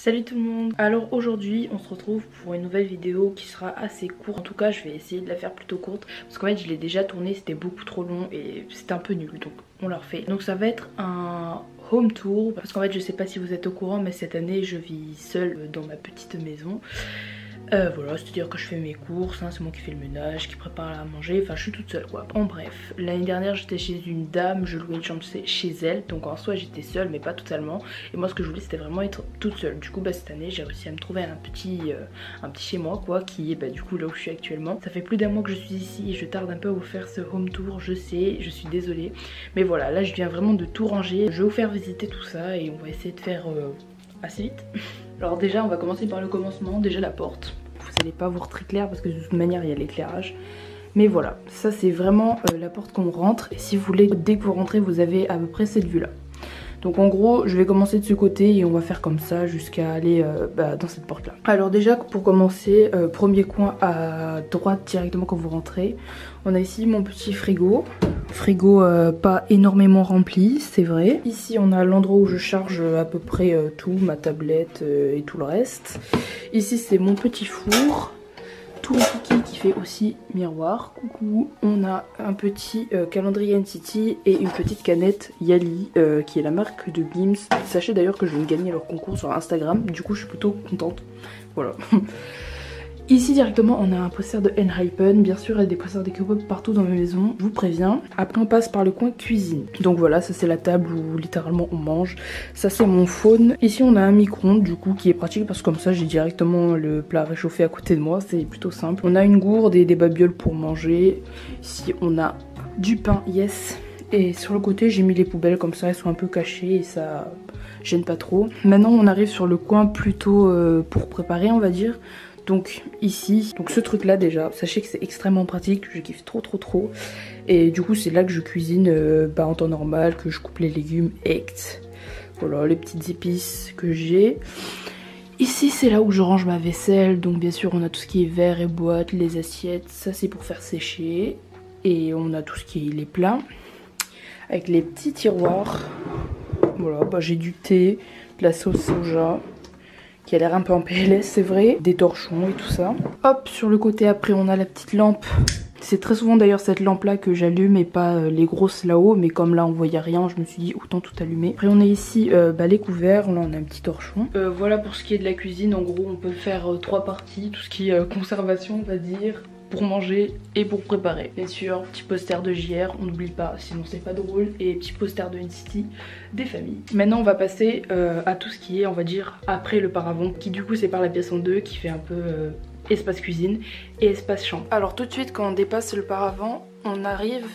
Salut tout le monde. Alors aujourd'hui on se retrouve pour une nouvelle vidéo qui sera assez courte. En tout cas je vais essayer de la faire plutôt courte parce qu'en fait je l'ai déjà tournée, c'était beaucoup trop long et c'était un peu nul, donc on la refait. Donc ça va être un home tour parce qu'en fait je sais pas si vous êtes au courant mais cette année je vis seule dans ma petite maison. Voilà, c'est-à-dire que je fais mes courses, hein, c'est moi qui fais le ménage, qui prépare à manger, enfin je suis toute seule quoi. En bref, l'année dernière j'étais chez une dame, je louais une chambre chez elle, donc en soi j'étais seule mais pas totalement. Et moi ce que je voulais c'était vraiment être toute seule. Du coup cette année j'ai réussi à me trouver un petit chez moi quoi, qui est du coup là où je suis actuellement. Ça fait plus d'un mois que je suis ici et je tarde un peu à vous faire ce home tour, je sais, je suis désolée. Mais voilà, là je viens vraiment de tout ranger, je vais vous faire visiter tout ça et on va essayer de faire assez vite. Alors déjà on va commencer par le commencement, déjà la porte. Vous n'allez pas voir très clair parce que de toute manière il y a l'éclairage. Mais voilà, ça c'est vraiment la porte qu'on rentre. Et si vous voulez, dès que vous rentrez vous avez à peu près cette vue là. Donc en gros je vais commencer de ce côté et on va faire comme ça jusqu'à aller dans cette porte là. Alors déjà pour commencer, premier coin à droite directement quand vous rentrez, on a ici mon petit frigo. Frigo pas énormément rempli, c'est vrai. Ici on a l'endroit où je charge à peu près tout, ma tablette et tout le reste. Ici c'est mon petit four. Tout le kiki qui fait aussi miroir. Coucou. On a un petit calendrier NCT et une petite canette Yali qui est la marque de Gims. Sachez d'ailleurs que je viens de gagner leur concours sur Instagram, du coup je suis plutôt contente. Voilà. Ici directement on a un poster de Enhypen, bien sûr il y a des posters des K-pop partout dans ma maison, je vous préviens. Après on passe par le coin cuisine. Donc voilà, ça c'est la table où littéralement on mange. Ça c'est mon faune. Ici on a un micro-ondes du coup qui est pratique parce que comme ça j'ai directement le plat réchauffé à côté de moi, c'est plutôt simple. On a une gourde et des babioles pour manger. Ici on a du pain, yes. Et sur le côté j'ai mis les poubelles comme ça, elles sont un peu cachées et ça gêne pas trop. Maintenant on arrive sur le coin plutôt pour préparer on va dire. Donc ici, donc ce truc là déjà, sachez que c'est extrêmement pratique, je kiffe trop. Et du coup c'est là que je cuisine en temps normal, que je coupe les légumes, voilà les petites épices que j'ai. Ici c'est là où je range ma vaisselle, donc bien sûr on a tout ce qui est verre et boîtes, les assiettes, ça c'est pour faire sécher. Et on a tout ce qui est les plats, avec les petits tiroirs. Voilà, j'ai du thé, de la sauce soja, qui a l'air un peu en PLS c'est vrai, des torchons et tout ça. Hop, sur le côté après on a la petite lampe. C'est très souvent d'ailleurs cette lampe là que j'allume et pas les grosses là-haut, mais comme là on voyait rien je me suis dit autant tout allumer. Après on a ici les couverts, là on a un petit torchon. Voilà pour ce qui est de la cuisine, en gros on peut faire 3 parties, tout ce qui est conservation on va dire, pour manger et pour préparer. Bien sûr, petit poster de JR, on n'oublie pas, sinon c'est pas drôle. Et petit poster de NCT des familles. Maintenant on va passer à tout ce qui est, on va dire, après le paravent, qui du coup sépare la pièce en deux, qui fait un peu espace cuisine et espace chambre. Alors tout de suite quand on dépasse le paravent, on arrive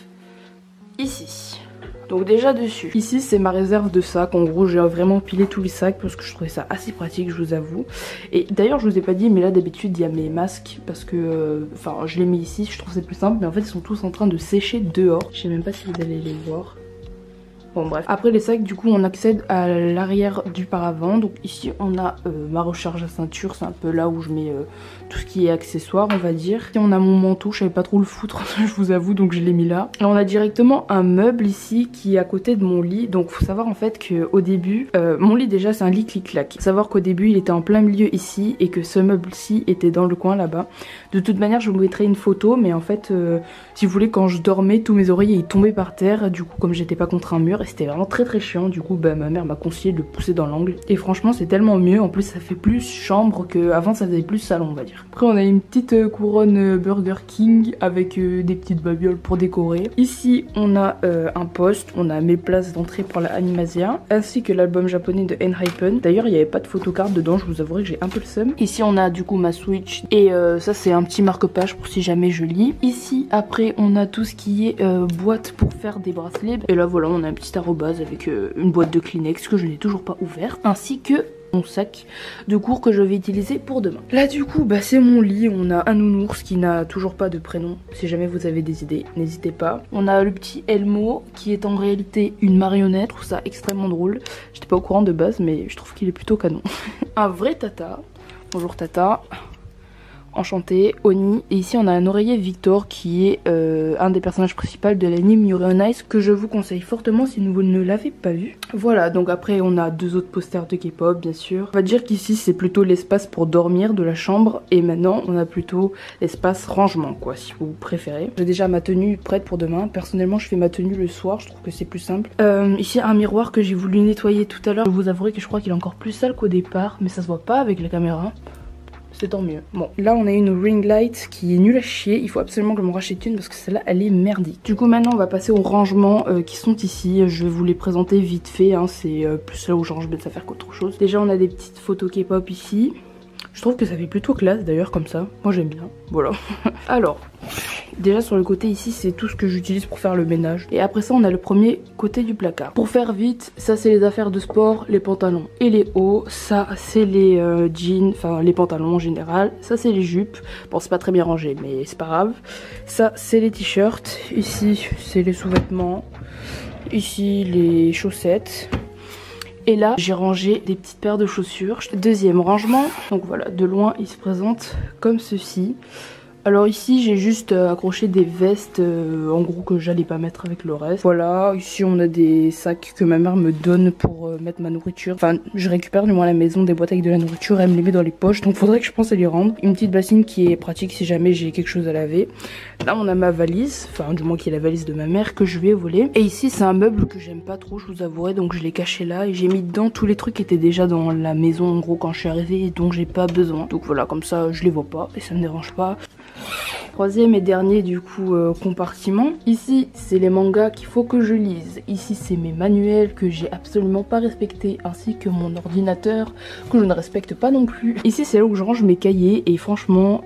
ici. Donc déjà dessus, ici c'est ma réserve de sacs, en gros j'ai vraiment pilé tous les sacs parce que je trouvais ça assez pratique, je vous avoue. Et d'ailleurs je vous ai pas dit mais là d'habitude il y a mes masques parce que je les mets ici, je trouve c'est plus simple, mais en fait ils sont tous en train de sécher dehors. Je sais même pas si vous allez les voir. Bon bref, après les sacs du coup on accède à l'arrière du paravent. Donc ici on a ma recharge à ceinture, c'est un peu là où je mets tout ce qui est accessoire on va dire. Ici on a mon manteau, je savais pas trop le foutre je vous avoue, donc je l'ai mis là. Et on a directement un meuble ici qui est à côté de mon lit. Donc faut savoir en fait qu'au début, mon lit déjà c'est un lit clic-clac. Faut savoir qu'au début il était en plein milieu ici et que ce meuble-ci était dans le coin là-bas. De toute manière je vous mettrai une photo, mais en fait si vous voulez quand je dormais tous mes oreillers ils tombaient par terre. Du coup comme j'étais pas contre un mur, c'était vraiment très chiant, du coup ma mère m'a conseillé de le pousser dans l'angle et franchement c'est tellement mieux, en plus ça fait plus chambre qu'avant ça faisait plus salon on va dire. Après on a une petite couronne Burger King avec des petites babioles pour décorer. Ici on a un poste, on a mes places d'entrée pour la Animasia ainsi que l'album japonais de Enhypen. D'ailleurs il n'y avait pas de photocard dedans, je vous avouerai que j'ai un peu le seum. Ici on a du coup ma Switch et ça c'est un petit marque-page pour si jamais je lis. Ici après on a tout ce qui est boîte pour faire des bracelets et là voilà on a un petit arrobase avec une boîte de Kleenex que je n'ai toujours pas ouvert, ainsi que mon sac de cours que je vais utiliser pour demain. Là du coup c'est mon lit, on a un nounours qui n'a toujours pas de prénom, si jamais vous avez des idées n'hésitez pas. On a le petit Elmo qui est en réalité une marionnette, je trouve ça extrêmement drôle, j'étais pas au courant de base mais je trouve qu'il est plutôt canon. Un vrai tata, bonjour tata. Enchantée, Oni. Et ici on a un oreiller Victor qui est un des personnages principaux de l'anime Yuri on Ice, que je vous conseille fortement si vous ne l'avez pas vu. Voilà, donc après on a 2 autres posters de K-pop bien sûr. On va dire qu'ici c'est plutôt l'espace pour dormir de la chambre, et maintenant on a plutôt l'espace rangement quoi, si vous préférez. J'ai déjà ma tenue prête pour demain. Personnellement je fais ma tenue le soir, je trouve que c'est plus simple. Ici un miroir que j'ai voulu nettoyer tout à l'heure. Je vous avouerai que je crois qu'il est encore plus sale qu'au départ, mais ça se voit pas avec la caméra. C'est tant mieux. Bon, là on a une ring light qui est nulle à chier. Il faut absolument que je m'en rachète une parce que celle-là elle est merdique. Du coup maintenant on va passer aux rangements qui sont ici. Je vais vous les présenter vite fait, hein. C'est plus là où je range mes affaires qu'autre chose. Déjà on a des petites photos K-pop ici. Je trouve que ça fait plutôt classe d'ailleurs comme ça. Moi j'aime bien. Voilà. Alors, déjà sur le côté ici c'est tout ce que j'utilise pour faire le ménage. Et après ça on a le premier côté du placard. Pour faire vite, ça c'est les affaires de sport, les pantalons et les hauts. Ça c'est les jeans, enfin les pantalons en général. Ça c'est les jupes. Bon c'est pas très bien rangé mais c'est pas grave. Ça c'est les t-shirts. Ici c'est les sous-vêtements. Ici les chaussettes. Et là, j'ai rangé des petites paires de chaussures. Deuxième rangement. Donc voilà, de loin, il se présente comme ceci. Alors ici, j'ai juste accroché des vestes, en gros, que j'allais pas mettre avec le reste. Voilà, ici on a des sacs que ma mère me donne pour mettre ma nourriture. Enfin, je récupère du moins à la maison des boîtes avec de la nourriture, elle me les met dans les poches, donc faudrait que je pense à lui rendre. Une petite bassine qui est pratique si jamais j'ai quelque chose à laver. Là, on a ma valise, enfin du moins qui est la valise de ma mère que je lui ai volée. Et ici, c'est un meuble que j'aime pas trop, je vous avouerai, donc je l'ai caché là et j'ai mis dedans tous les trucs qui étaient déjà dans la maison, en gros, quand je suis arrivée et dont j'ai pas besoin. Donc voilà, comme ça, je les vois pas et ça me dérange pas. Troisième et dernier du coup compartiment. Ici c'est les mangas qu'il faut que je lise. Ici c'est mes manuels que j'ai absolument pas respectés, ainsi que mon ordinateur que je ne respecte pas non plus. Ici c'est là où je range mes cahiers et franchement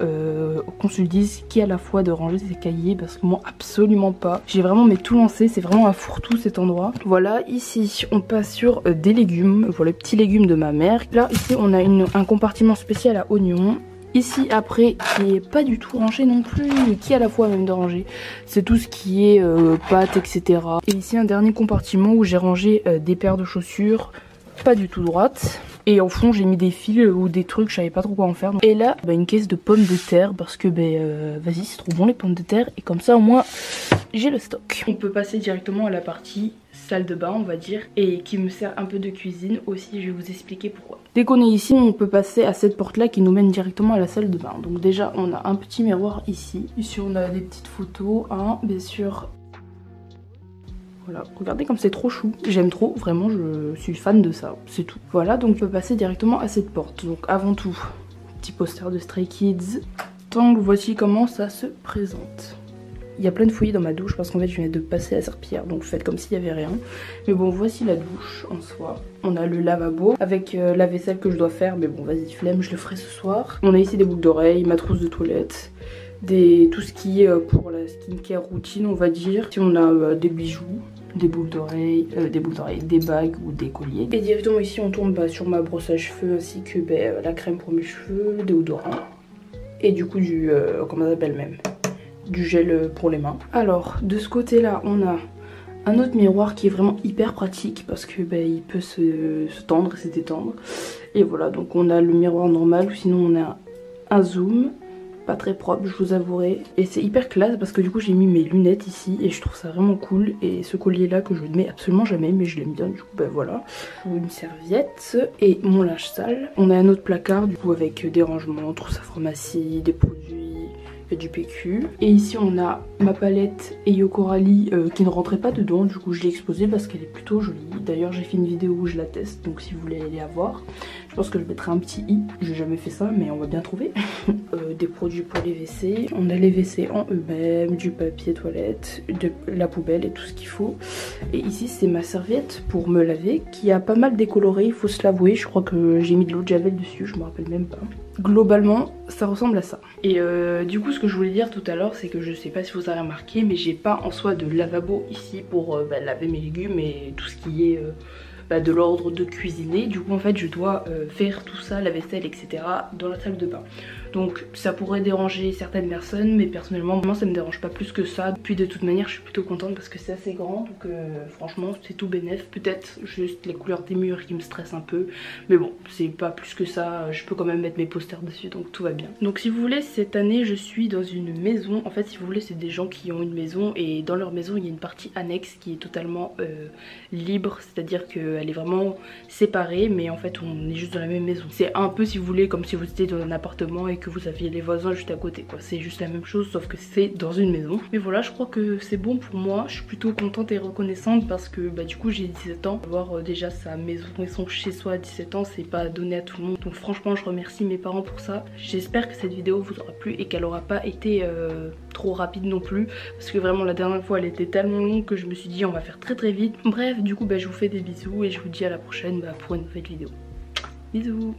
qu'on se le dise qui a la foi de ranger ses cahiers, parce que moi absolument pas. J'ai vraiment tout lancé, c'est vraiment un fourre-tout cet endroit. Voilà, ici on passe sur des légumes, voilà les petits légumes de ma mère. Là ici on a un compartiment spécial à oignons. Ici après qui est pas du tout rangé non plus, qui à la fois même de ranger, c'est tout ce qui est pâtes etc. Et ici un dernier compartiment où j'ai rangé des paires de chaussures pas du tout droites. Et en fond j'ai mis des fils ou des trucs, je savais pas trop quoi en faire. Et là une caisse de pommes de terre parce que vas-y c'est trop bon les pommes de terre, et comme ça au moins j'ai le stock. On peut passer directement à la partie salle de bain on va dire, et qui me sert un peu de cuisine aussi, je vais vous expliquer pourquoi. Dès qu'on est ici on peut passer à cette porte là qui nous mène directement à la salle de bain. Donc déjà on a un petit miroir ici, on a des petites photos, hein, bien sûr. Voilà, regardez comme c'est trop chou, j'aime trop, vraiment je suis fan de ça, c'est tout. Voilà, donc on peut passer directement à cette porte. Donc avant tout, petit poster de Stray Kids. Donc voici comment ça se présente. Il y a plein de fouillis dans ma douche parce qu'en fait je venais de passer la serpillière, donc faites comme s'il n'y avait rien. Mais bon, voici la douche en soi. On a le lavabo avec la vaisselle que je dois faire, mais bon vas-y flemme, je le ferai ce soir. On a ici des boucles d'oreilles, ma trousse de toilette, tout ce qui est pour la skincare routine on va dire. Ici on a des bijoux, des boucles d'oreilles, des bagues ou des colliers. Et directement ici on tombe sur ma brosse à cheveux ainsi que la crème pour mes cheveux, le déodorant et du coup comment ça s'appelle même, du gel pour les mains. Alors de ce côté là on a un autre miroir qui est vraiment hyper pratique parce que il peut se tendre et se détendre. Et voilà, donc on a le miroir normal ou sinon on a un zoom. Pas très propre je vous avouerai, et c'est hyper classe parce que du coup j'ai mis mes lunettes ici et je trouve ça vraiment cool. Et ce collier là que je ne mets absolument jamais mais je l'aime bien, du coup voilà. Une serviette et mon linge sale. On a un autre placard du coup avec des rangements, trousse à pharmacie, des produits, du PQ. Et ici on a ma palette Eyo Coralie qui ne rentrait pas dedans, du coup je l'ai exposée parce qu'elle est plutôt jolie. D'ailleurs j'ai fait une vidéo où je la teste, donc si vous voulez aller la voir, je pense que je mettrai un petit i. J'ai jamais fait ça mais on va bien trouver. Des produits pour les WC, on a les WC en eux-mêmes, du papier toilette, de la poubelle et tout ce qu'il faut. Et ici c'est ma serviette pour me laver qui a pas mal décoloré, il faut se l'avouer. Je crois que j'ai mis de l'eau de javel dessus, je me rappelle même pas. Globalement ça ressemble à ça. Et du coup ce que je voulais dire tout à l'heure c'est que je sais pas si vous avez remarqué mais j'ai pas en soi de lavabo ici pour laver mes légumes et tout ce qui est de l'ordre de cuisiner. Du coup en fait je dois faire tout ça, la vaisselle etc. dans la salle de bain. Donc ça pourrait déranger certaines personnes, mais personnellement moi ça me dérange pas plus que ça. Puis de toute manière je suis plutôt contente parce que c'est assez grand, donc franchement c'est tout bénef. Peut-être juste les couleurs des murs qui me stressent un peu, mais bon c'est pas plus que ça, je peux quand même mettre mes posters dessus, donc tout va bien. Donc si vous voulez, cette année je suis dans une maison, en fait si vous voulez c'est des gens qui ont une maison et dans leur maison il y a une partie annexe qui est totalement libre, c'est-à-dire qu'elle est vraiment séparée, mais en fait on est juste dans la même maison. C'est un peu si vous voulez comme si vous étiez dans un appartement et que vous aviez les voisins juste à côté quoi, c'est juste la même chose sauf que c'est dans une maison. Mais voilà, je crois que c'est bon pour moi, je suis plutôt contente et reconnaissante parce que bah du coup j'ai 17 ans, avoir déjà sa maison chez soi à 17 ans c'est pas donné à tout le monde, donc franchement je remercie mes parents pour ça. J'espère que cette vidéo vous aura plu et qu'elle aura pas été trop rapide non plus, parce que vraiment la dernière fois elle était tellement longue que je me suis dit on va faire très vite. Bref, du coup bah je vous fais des bisous et je vous dis à la prochaine pour une nouvelle vidéo. Bisous.